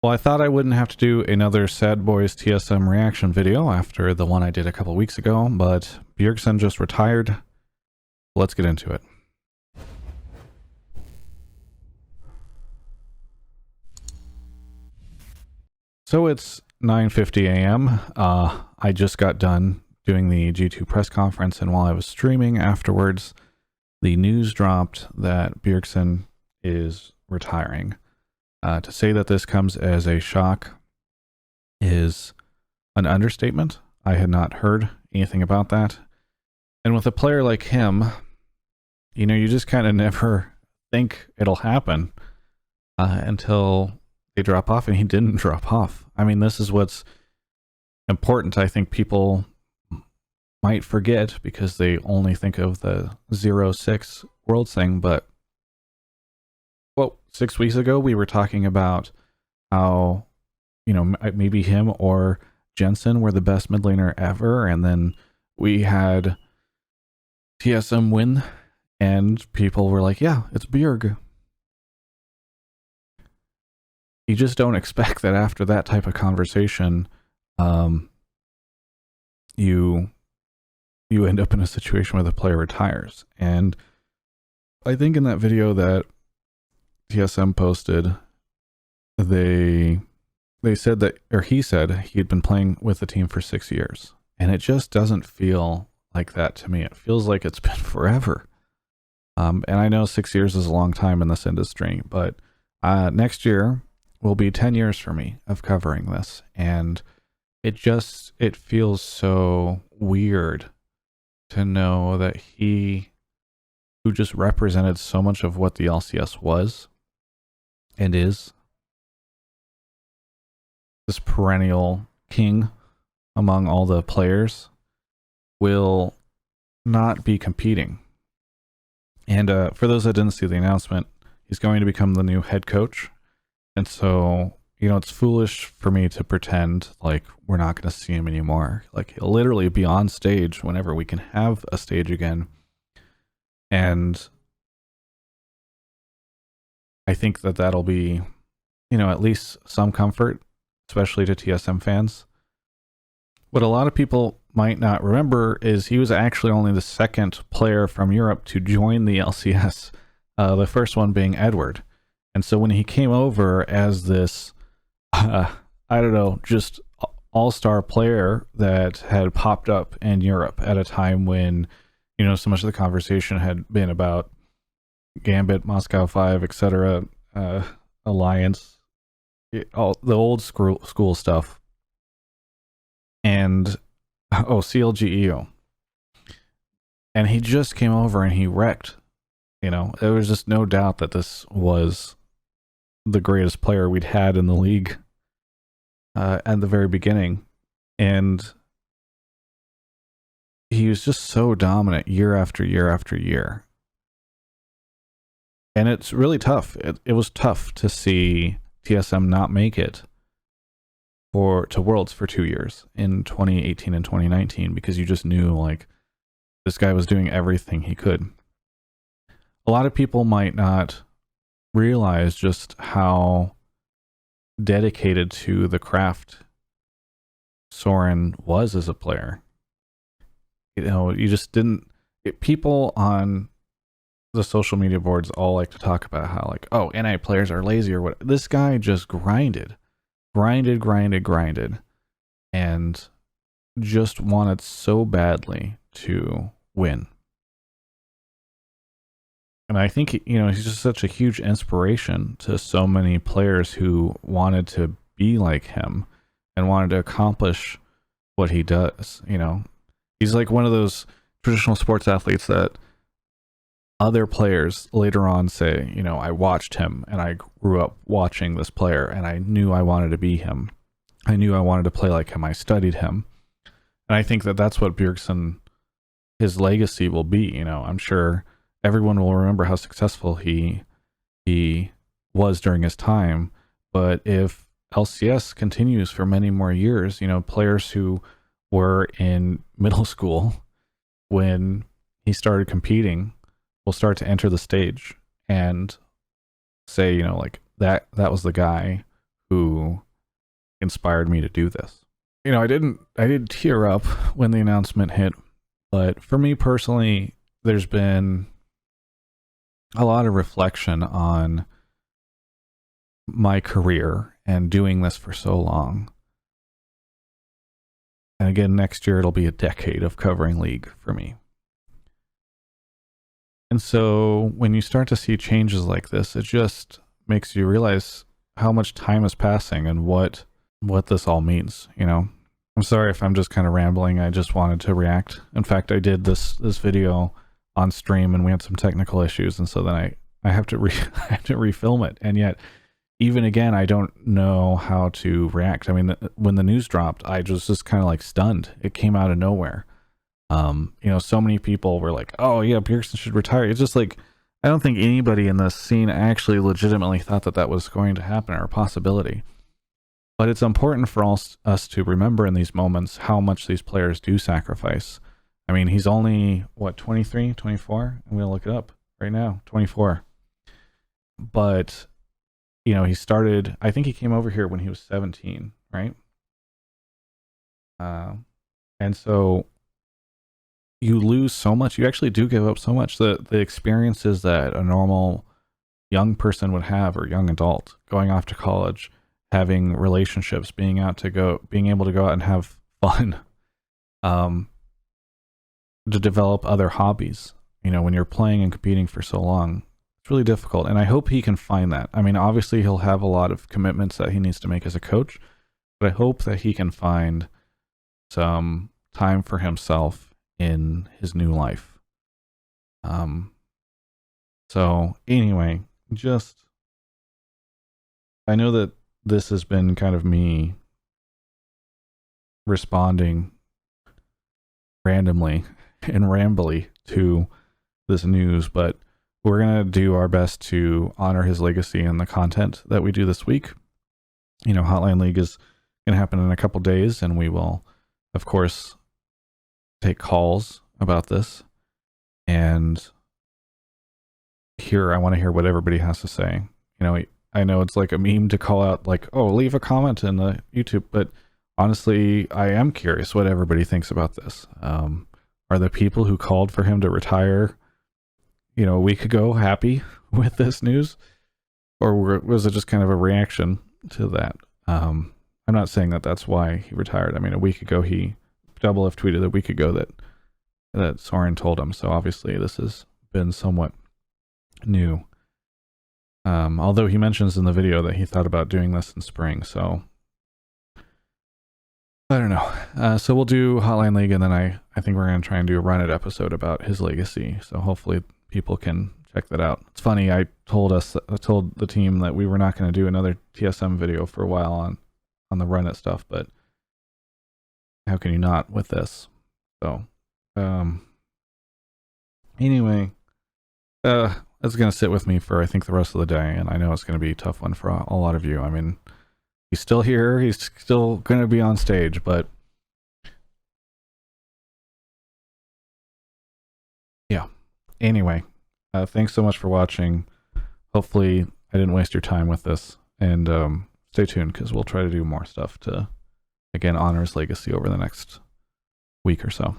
Well, I thought I wouldn't have to do another Sad Boys TSM reaction video after the one I did a couple weeks ago, but Bjergsen just retired. Let's get into it. So it's 9:50 a.m. I just got done doing the G2 press conference, and while I was streaming afterwards, the news dropped that Bjergsen is retiring. To say that this comes as a shock is an understatement. I had not heard anything about that. And with a player like him, you know, you just kind of never think it'll happen until they drop off, and he didn't drop off. I mean, this is what's important. I think people might forget because they only think of the 0-6 Worlds thing, but 6 weeks ago we were talking about how, you know, maybe him or Jensen were the best mid laner ever, and then we had TSM win, and people were like, yeah, it's Bjerg. You just don't expect that after that type of conversation, you end up in a situation where the player retires. And I think in that video that TSM posted, they said that, or he said he had been playing with the team for 6 years, and it just doesn't feel like that to me. It feels like it's been forever. And I know 6 years is a long time in this industry, but next year will be 10 years for me of covering this, and it feels so weird to know that he, who just represented so much of what the LCS was and is, this perennial king among all the players, will not be competing. And for those that didn't see the announcement, he's going to become the new head coach. And so, you know, it's foolish for me to pretend like we're not going to see him anymore. Like, he'll literally be on stage whenever we can have a stage again. And I think that that'll be, you know, at least some comfort, especially to TSM fans. What a lot of people might not remember is he was actually only the second player from Europe to join the LCS, the first one being Edward. And so when he came over as this, I don't know, just all-star player that had popped up in Europe at a time when, you know, so much of the conversation had been about Gambit, Moscow 5, etc., Alliance, all the old school stuff, and CLGEO. And he just came over and he wrecked. You know, there was just no doubt that this was the greatest player we'd had in the league at the very beginning. And he was just so dominant year after year after year. And it's really tough. It was tough to see TSM not make it to Worlds for 2 years in 2018 and 2019, because you just knew, like, this guy was doing everything he could. A lot of people might not realize just how dedicated to the craft Soren was as a player. You know, you just didn't... people on the social media boards all like to talk about how, like, oh, NA players are lazy or what. This guy just grinded, and just wanted so badly to win. And I think, you know, he's just such a huge inspiration to so many players who wanted to be like him and wanted to accomplish what he does. You know, he's like one of those traditional sports athletes that other players later on say, you know, I watched him and I grew up watching this player and I knew I wanted to be him. I knew I wanted to play like him. I studied him. And I think that that's what Bjergsen, his legacy will be. You know, I'm sure everyone will remember how successful he was during his time. But if LCS continues for many more years, you know, players who were in middle school when he started competing will start to enter the stage and say, you know, like, that was the guy who inspired me to do this. You know, I did tear up when the announcement hit, but for me personally, there's been a lot of reflection on my career and doing this for so long. And again, next year it'll be a decade of covering League for me. And so when you start to see changes like this, it just makes you realize how much time is passing and what this all means, you know. I'm sorry if I'm just kind of rambling. I just wanted to react. In fact, I did this video on stream and we had some technical issues, and so then I have to I have to refilm it. And yet, even again, I don't know how to react. I mean, when the news dropped, I was just kind of like stunned. It came out of nowhere. You know, so many people were like, "Oh yeah, Bjergsen should retire." It's just like, I don't think anybody in this scene actually legitimately thought that that was going to happen or a possibility. But it's important for us to remember in these moments how much these players do sacrifice. I mean, he's only, what, 23, 24? I'm going to look it up right now, 24. But, you know, he started, I think he came over here when he was 17, right? And so you lose so much. You actually do give up so much. The experiences that a normal young person would have, or young adult, going off to college, having relationships, being able to go out and have fun, to develop other hobbies. You know, when you're playing and competing for so long, it's really difficult. And I hope he can find that. I mean, obviously he'll have a lot of commitments that he needs to make as a coach, but I hope that he can find some time for himself in his new life. So anyway, I know that this has been kind of me responding randomly and rambly to this news, but we're going to do our best to honor his legacy and the content that we do this week. You know, Hotline League is going to happen in a couple days, and we will, of course, take calls about this. And I want to hear what everybody has to say. You know, I know it's like a meme to call out, like, oh, leave a comment in the YouTube, but honestly, I am curious what everybody thinks about this. Are the people who called for him to retire, you know, a week ago happy with this news? Or was it just kind of a reaction to that? I'm not saying that that's why he retired. I mean, a week ago, Double F tweeted a week ago that Soren told him. So obviously this has been somewhat new. Although he mentions in the video that he thought about doing this in spring, so I don't know. So we'll do Hotline League, and then I think we're going to try and do a Run It episode about his legacy, so hopefully people can check that out. It's funny, I told the team that we were not going to do another TSM video for a while on the Run It stuff, but how can you not with this? So anyway, it's going to sit with me for, I think, the rest of the day, and I know it's going to be a tough one for a lot of you. I mean, he's still here, he's still going to be on stage, but yeah. Anyway, thanks so much for watching. Hopefully I didn't waste your time with this, and stay tuned, because we'll try to do more stuff to, again, honor his legacy over the next week or so.